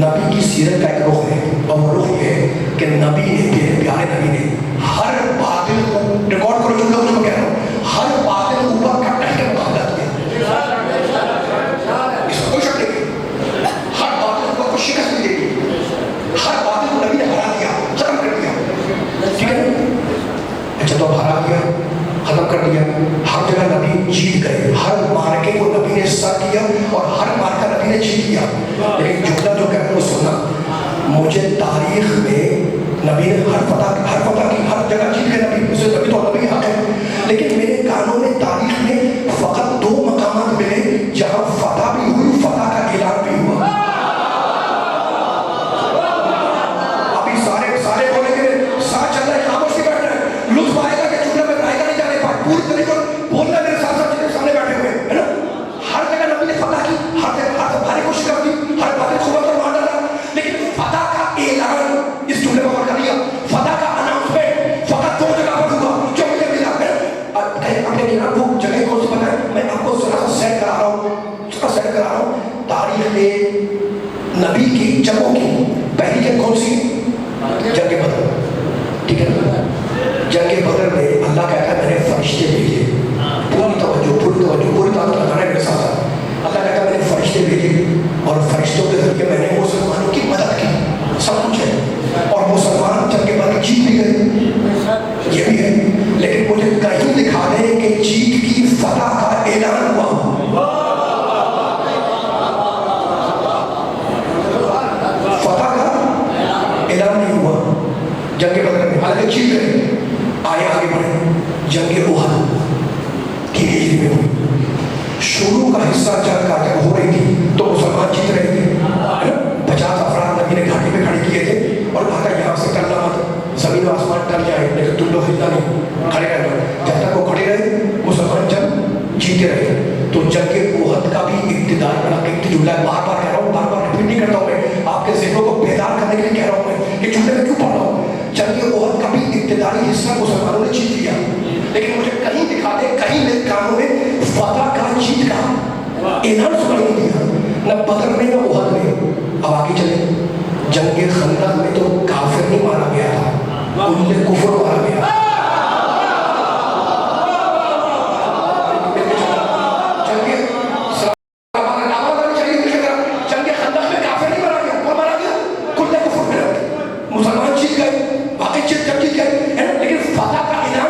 नबी की सीरत का एक रुख है, और वो रुख ये है कि नबी ने, प्यारे नबी ने हर बातिल को, रिकॉर्ड करो जुमला जो मैं कह रहा हूँ, हर बातिल को ऊपर का टहके मुकाबला किया, इसमें कोई शक नहीं, हर बातिल को शिकस्त भी देगी, हर बातिल को नबी ने हरा दिया, खत्म कर दिया, ठीक है। अच्छा तो हरा दिया, खत्म कर दिया, हर जगह नबी जीत गए, हर मार्के को नबी ने सर किया और हर मार्का नबी ने जीत लिया। लेकिन जुमला जो कहते हैं वो सुनना, मुझे तारीख में नबी ने हर फतह की, हर जगह जीत गए नबी, उसे नबी तो नबी हक है, लेकिन मेरे कानों में तारीख में फकत 2 मकामात मिले जहां फतह भी हुई, फतह का ऐलान भी हुआ। अभी सारे बोलेंगे साथ चल रहा है, खामोश नहीं बैठ रहे, लुत्फ आएगा कि जुमला में रायगा नहीं जाने पाए, पूरी तरीके से बोलना मेरे साथ जिसके सामने बैठे हुए है ना, हर जगह नबी ने फतह की, हर भारी कोशिश कर दी, हर बातें खुदा पर मार डाला, लेकिन फतह का ऐलान इस जुमले में कर दिया, फतह का अनाउंसमेंट फकत 2 जगह पर हुआ जो मुझे मिला है। अपने आपको जगह कौन सी पता है, मैं आपको जरा सा सेट करा रहा हूँ, तारीख में नबी की जंगों की पहली जंग कौन सी? जंग बदर, ठीक है। जंग बदर में अल्लाह कहता है मैंने फरिश्ते भेजे, पूरी तवज्जो पूरी ताकत लगाना है मेरे साथ। अल्लाह कहता है मैंने फरिश्ते भेजे और फरिश्तों के जरिए मैंने मुसलमानों की मदद की, सब कुछ है, और मुसलमान जंग बदर जीत भी गए, ये भी है, लेकिन मुझे कहीं दिखा दें कि जीत की फतह का ऐलान हुआ, फतह का ऐलान नहीं हुआ जंग बदर में, हालांकि जीत गए। आगे बढ़े, जंग उहद की हिजरी में हुई, शुरू का हिस्सा जंग का जब हो रही थी तो मुसलमान जीत रहे थे, 50 अफराद नबी ने घाटी में खड़े किए थे और कहा था यहाँ से टलना मत, जमीन और आसमान टल जाए, लेकिन तुम लोग हिलना नहीं, खड़े रहना। जब तक वो खड़े रहे मुसलमान जंग जीते रहे। तो जंग उहद का भी इब्तिदाई बड़ा कीमती जुमला है, बार बार कह रहा हूँ, बार बार रिपीट नहीं करता हूँ मैं, आपके ज़हनों को बेदार करने के लिए कह रहा हूँ मैं, कि जुमले में क्यों पढ़ रहा हूँ। जंग उहद का भी इब्तिदाई हिस्सा मुसलमानों ने जीत लिया, लेकिन मुझे कहीं दिखा दे, कहीं मेरे कानों में फतह का, जीत का ऐलान सुनाई नहीं दिया, न बदर में न उहद में। अब आगे चले, जंग खंदक में तो काफिर नहीं मारा गया था, उन्हें कुफर मारा गया। मुसलमान जीत गए, वाकई जीत गए, लेकिन फतह का ऐलान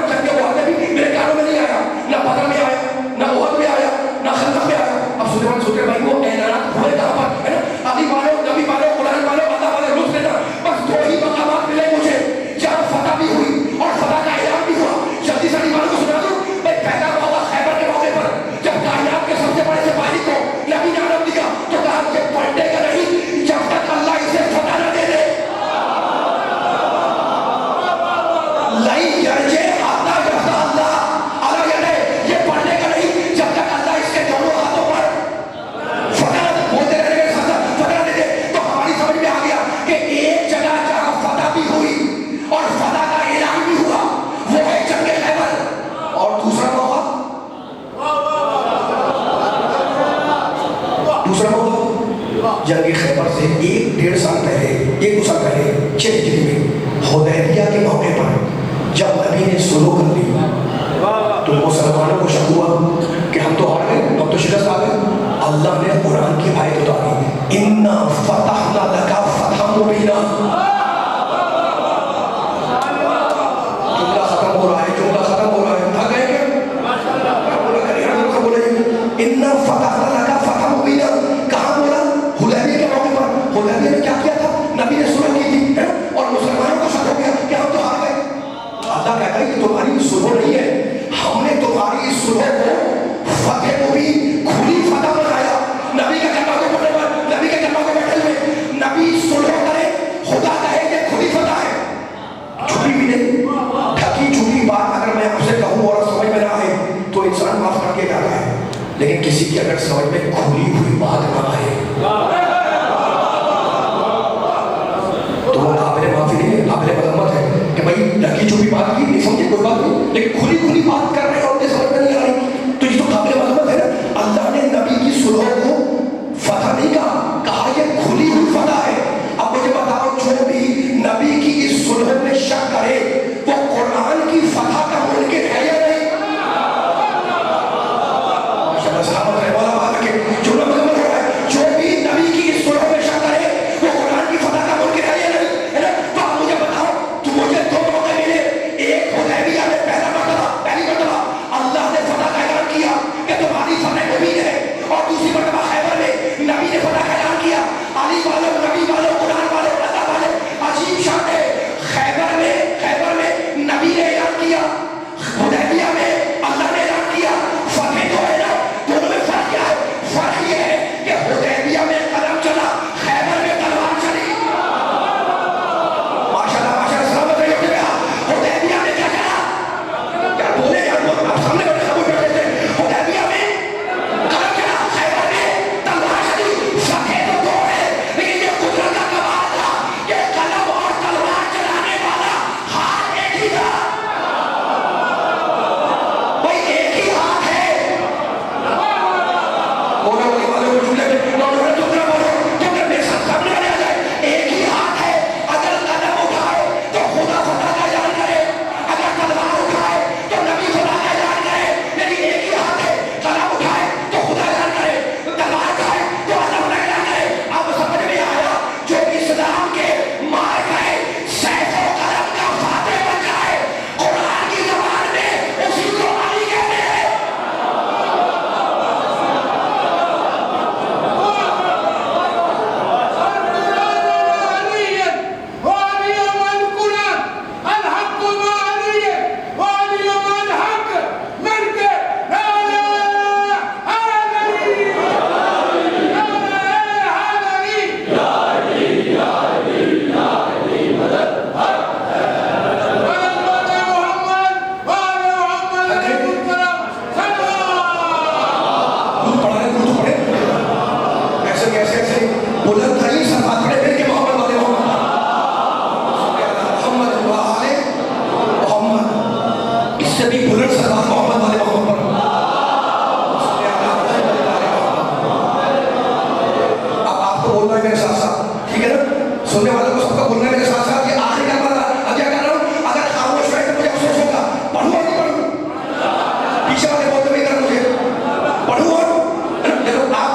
لیکن کسی کی اگر سمجھ میں کھلی ہوئی بات نہ آئے تو وہ قابل معافی نہیں ہے، قابل مذمت ہے کہ بھائی لڑکی جو بھی بات کی نہیں سمجھے کوئی بات نہیں، لیکن کھلی بات کر رہے ہیں اور سمجھ میں نہیں آ رہی، تو یہ تو قابل مذمت ہے نا۔ اللہ نے نبی کی صلح کو فتح نہیں کہا یہ کھلی ہوئی فتح ہے۔ اب مجھے بتاؤ جو بھی نبی کی اس صلح میں شک کرے وہ قرآن کی فتح کا منکر ہے یا نہیں؟ جو بھی نبی کی اس صلح میں شک کرے وہ قرآن کی فتح کا منکر ہے یا نہیں؟ تو آپ مجھے بتاؤ، تو مجھے دو موقع ملے، ایک حدیبیہ میں پہلی مرتبہ اللہ نے فتح کا اعلان کیا کہ تمہاری فتح مبین ہے، اور دوسری مرتبہ خیبر میں نبی نے فتح کا اعلان کیا۔ علی والوں، نبی والوں، قرآن والوں، اللہ والے، عجیب شان ہے۔ خیبر میں نبی نے اعلان کیا، حدیبیہ میں اللہ نے اعلان کیا، فتح تو ہے نا، دونوں میں فرق کیا ہے؟ فرق یہ ہے کہ حدیبیہ میں قدم چلا، خیبر میں تلوار چلی۔ ماشاءاللہ سلامت رہی ہوتے ہیں۔ حدیبیہ میں کیا چلا؟ کیا بولے یار، آپ سامنے بیٹھے خبر بیٹھے تھے۔ حدیبیہ میں قدم چلا، خیبر میں تلوار چلی۔ فتح تو دو ہے لیکن یہ قدرت کا کمال تھا کہ قلم اور تلوار چلانے والا ہاتھ ایک ہی تھا۔ بھائی ایک ہی ہاتھ ہے۔ بولو بھائی والوں کو جملے میں تم نہ بولو، تم نے میرے ساتھ سامنے والے آ جائے۔ ایک ہی ہاتھ ہے، اگر قدم اٹھائے تو خدا فتح کا اعلان کرے، اگر تلوار اٹھائے تو نبی فتح کا اعلان کرے، لیکن ایک ہی ہاتھ ہے، قلم اٹھائے تو خدا اعلان کرے، تلوار اٹھائے تو اللہ فتح اعلان کرے۔ اب سمجھ میں آیا جو اسلام کے مار گئے سیف و قلم کا فاتح بن جائے، قرآن کی زبان میں اسی کو علی کہتے ہیں۔ سننے والوں کو سب کا بولنا میرے ساتھ ساتھ، یہ آخری کلمہ اب کیا کر رہا ہوں، اگر خاموش رہے تو مجھے افسوس ہوگا۔ پڑھوں اور نہیں پڑھوں؟ پیچھے والے بولتے ہوئے ادھر مجھے پڑھوں اور دیکھو آپ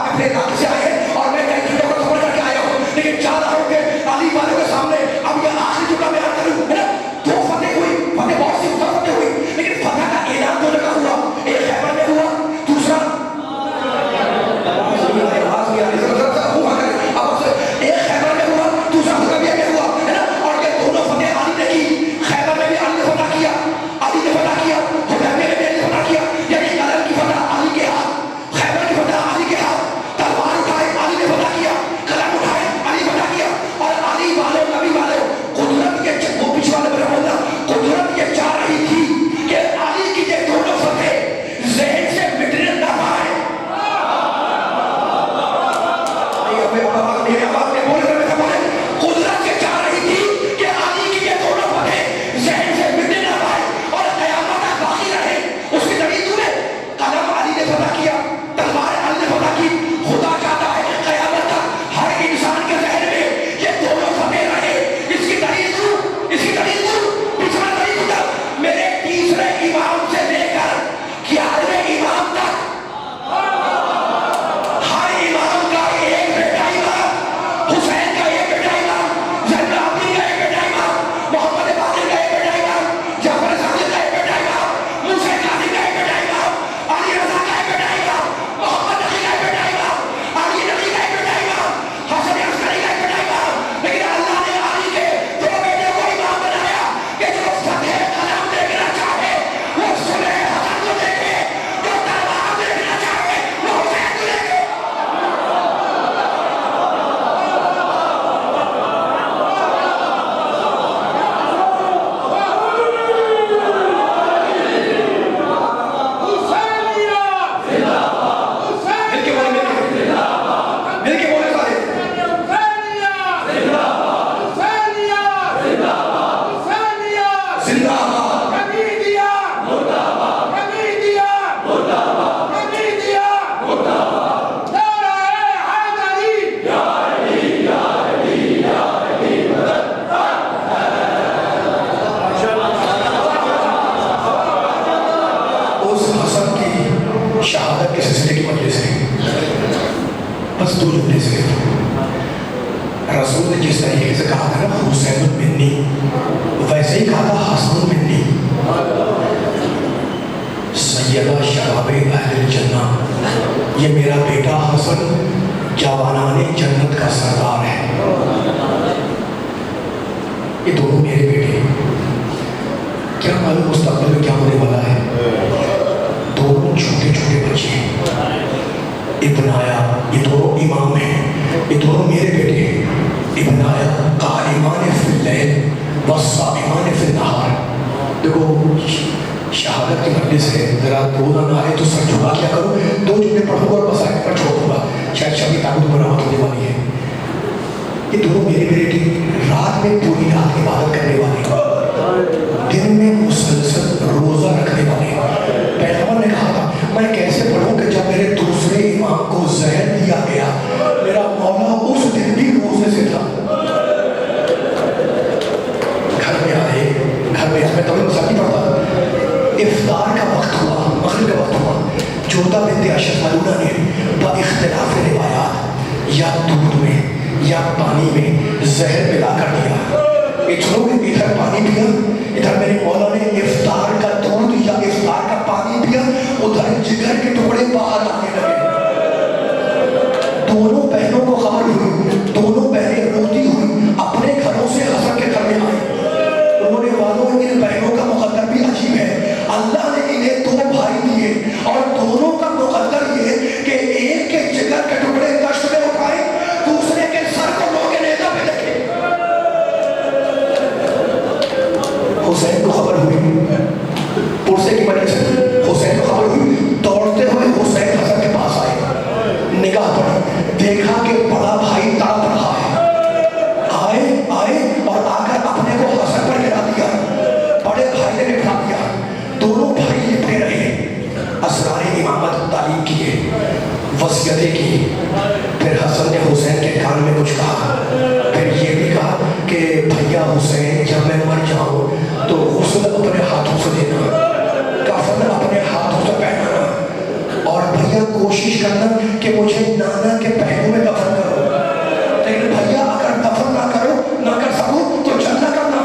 اپنے علاقے سے آئے ہیں اور میں کئی چیزوں کو سمجھ کر کے آیا ہوں، لیکن چاہ رہا ہوں کہ علی والوں کے سامنے اب یہ آخری جملہ بیان کروں، ہے نا؟ دو فتح ہوئی، فتح بہت سی فتح ہوئی، لیکن فتح کا اعلان دو جگہ ہوا، ایک خیبر میں ہوا، دوسرا ایک خیبر میں ہوا، دوسرا حدیبیہ میں ہوا، ہے نا؟ اور یہ دونوں فتح علی نے کی۔ خیبر میں بھی علی نے فتح کیا، حدیبیہ میں بھی علی نے فتح کیا، یعنی قلم کی فتح علی کے ہاتھ، خیبر کی فتح علی کے ہاتھ، تلوار اٹھائے علی نے فتح کیا، قلم اٹھائے علی فتح کیا۔ اور علی والوں، نبی والوں، قدرت کے وہ پیچھے والے بڑے بولنا، قدرت یہ چاہ رہی تھی کہ علی کی یہ دونوں فتح ذہن سے مٹنے نہ پائے۔ قدرت یہ چاہ رہی تھی کہ علی کی یہ دونوں فتح ذہن سے مٹنے نہ پائے اور قیامت تک باقی رہے۔ اس کی دلیل نے قلم علی نے فتح کیا، تلوار علی نے فتح کی۔ خدا چاہتا ہے کہ قیامت تک ہر انسان کے ذہن میں یہ دونوں فتح رہے۔ اس کی دلیل پچھلا دلیل تک میرے تیسرے امام سے لے کر 11ویں امام تک ہر امام کا ایک بیٹا امام، حسین کا ایک بیٹا امام، زین العابدین کا ایک بیٹا امام، محمد باقر کا ایک بیٹا امام، جعفر صادق کا ایک بیٹا امام، موسیٰ کاظم کا ایک بیٹا امام، علی رضا کا ایک بیٹا امام، محمد نقی کا ایک بیٹا امام، علی نقی کا ایک بیٹا امام، حسن عسکری کا ایک بیٹا امام۔ لیکن اللہ نے علی کے دو بیٹے کو امام بنایا کہ جو فتح قلم دیکھنا چاہے وہ शहादत के सिलसिले की वजह से बस 2 जुमले से रसूल ने जिस तरीके से कहा था ना हुसैन मिन्नी, वैसे ही कहा था हसन मिन्नी। सैयदा शबाबे अहले जन्ना, ये मेरा बेटा हसन जवानाने जन्नत का सरदार है। ये दोनों मेरे बेटे, क्या मालूम मुस्तकबिल में क्या होने वाला है। दोनों छोटे छोटे बच्चे हैं। इब्न आया, ये दोनों इमाम हैं, ये दोनों मेरे बेटे हैं। इब्न आया काइमान फिल लैल व साइमान फिल नहार। देखो शहादत की मजलिस है, जरा रोना ना आए तो सर झुका क्या करो। 2 जुमले पढ़ूंगा और बस आगे पर छोड़ दूंगा, शायद शबी ताकत बरामद होने वाली है। ये दोनों मेरे बेटे रात में पूरी रात इबादत करने वाले, दिन में मुसलसल रोजा रखने वाले। पैगंबर ने कहा था मैं कैसे पढ़ूं कि जब मेरे दूसरे इमाम को जहर दिया गया, मेरा मौला उस दिन भी रोजे से था। घर में आए, मैं तभी मसाली पढ़ता, इफ्तार का वक्त हुआ, मगरिब का वक्त हुआ। जोधा बिन्त अशद मलूना ने बइख्तिलाफ रिवायात या दूध में या पानी में जहर मिला कर दिया। इधरों ने इधर पानी पिया, इधर मेरे मौला ने इफ्तार का दूध या इफ्तार का पानी पिया, उधर जिगर के टुकड़े बाहर आने लगे। दोनों बहनों को खबर हुई, दोनों बहनें रोती हुई अपने घरों से हसन के घर में आई। रोने वालों इन बहनों का मुकद्दर भी अजीब है। अल्लाह ने इन्हें 2 भाई दिए और दोनों का मुकद्दर ये कि एक के जिगर के टुकड़े कष्ट में उठाए, दूसरे के सर को लोगे नेता पे रखे। हुसैन को खबर हुई, पुरसे की वजह से हुसैन को खबर हुई, दौड़ते हुए हुसैन हसन के पास आए। निगाह पड़ी, देखा कि बड़ा भाई तड़प रहा है। आए और आकर अपने को हसन पर गिरा दिया। बड़े भाई ने बिठा दिया, दोनों भाई लिपटे रहे। असरार इमामत तालीम किए, वसीयतें की। फिर हसन ने हुसैन के कान में कुछ कहा, फिर ये भी कहा कि भैया हुसैन जब मैं मर जाऊं तो गुस्ल अपने हाथों से देना, कफन अपने हाथों से पहनाना, और भैया कोशिश करना कि मुझे नाना के पहलू में दफन करो। लेकिन भैया अगर दफन ना करो, ना कर सको तो जन्नत करना।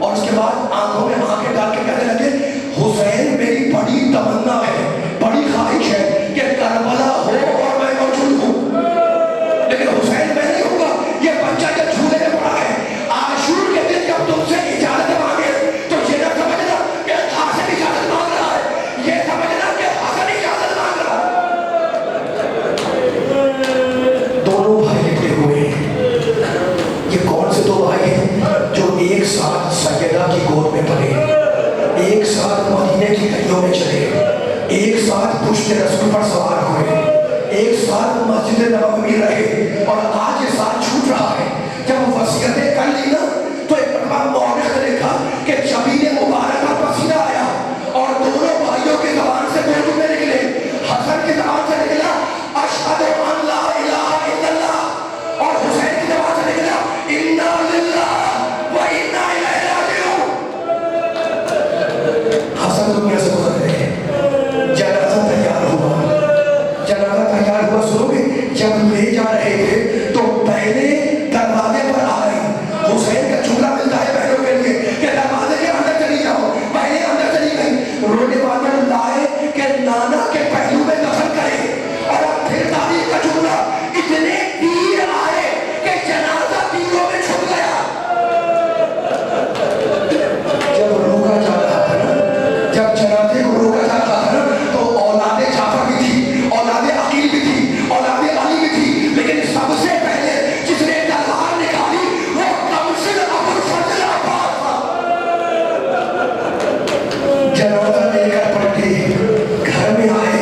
और उसके बाद आंखों में आंखें डाल के कहने लगे, हुसैन मेरी बड़ी तमन्ना है, बड़ी ख्वाहिश है कि करबला हो और मैं मौजूद हूँ। लेकिन हुसैन मैं नहीं होगा, ये बच्चा जब झूले में पड़ा है, आशूर के दिन जब तुमसे इजाजत मांगे तो ये ना समझना कि हासिल इजाजत मांग रहा है, ये समझना कि हसन इजाजत मांग रहा है। दोनों भाई लिपटे हुए। ये कौन से 2 भाई हैं जो एक साथ सैयदा की गोद में पले, एक साथ मदीने की गलियों में चले, एक साथ पुश्ते रसूल पर सवार हुए, एक साथ मस्जिद नबवी रहे, और आज ये साथ छूट रहा है। जब वसीयतें कर ली ना तो एक बार मौलिक ने देखा कि जबीन मुबारक पर पसीना आया और दोनों भाइयों की ज़बान से 2 जुमले निकले। हसन की ज़बान से निकला अशहदु अन ला इलाहा इल्लल्लाह, और हुसैन की ज़बान से निकला इन्ना लिल्लाहि व इन्ना इलैहि राजिऊन। हसन दुनिया से गुजर गए, जनाजा तैयार हुआ। सुनोगे, जब ले जा रहे थे तो पहले दरवाजे पर आए। हुसैन का जुमला मिलता है बहनों के लिए कि दरवाजे के अंदर चली जाओ, पहले अंदर चली गई। रोने वाले लाए कि नाना के पहलू में दफन करे, और अब फिर तारीख का जुमला, इतने तीर आए कि जनाजा तीरों में छुप गया। जब रोका जा रहा था ना, जब जनाजे को रोका जा रहा था ना, तो औलादे जाफर भी थी, औलादे अकील भी थी, औलादे अली भी थी, लेकिन सबसे पहले जिसने तलवार निकाली वो तमसिल अबुल फजल अब्बास था। जनाजा लेकर पलटे, घर में आए,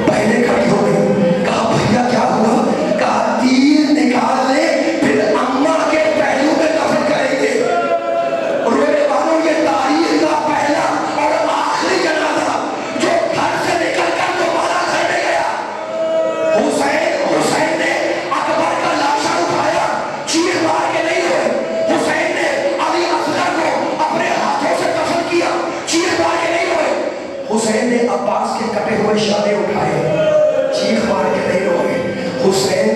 पहले खड़ी हो गई, कहा भैया क्या हुआ? कहा तीर निकाल ले, फिर अम्मा के पहलू में दफन करेंगे। रोने वालों, ये तारीख का पहला और आखिरी जनाजा जो घर से निकलकर दोबारा घर में गया। हुसैन ने अकबर का लाशा उठाया, चीख मार के नहीं हुए। हुसैन ने अली असगर को अपने हाथों से दफन किया, चीख मार के नहीं हुए। عباس کے کٹے ہوئے شانے اٹھائے, چیخ مار کے نہیں روئے. حسین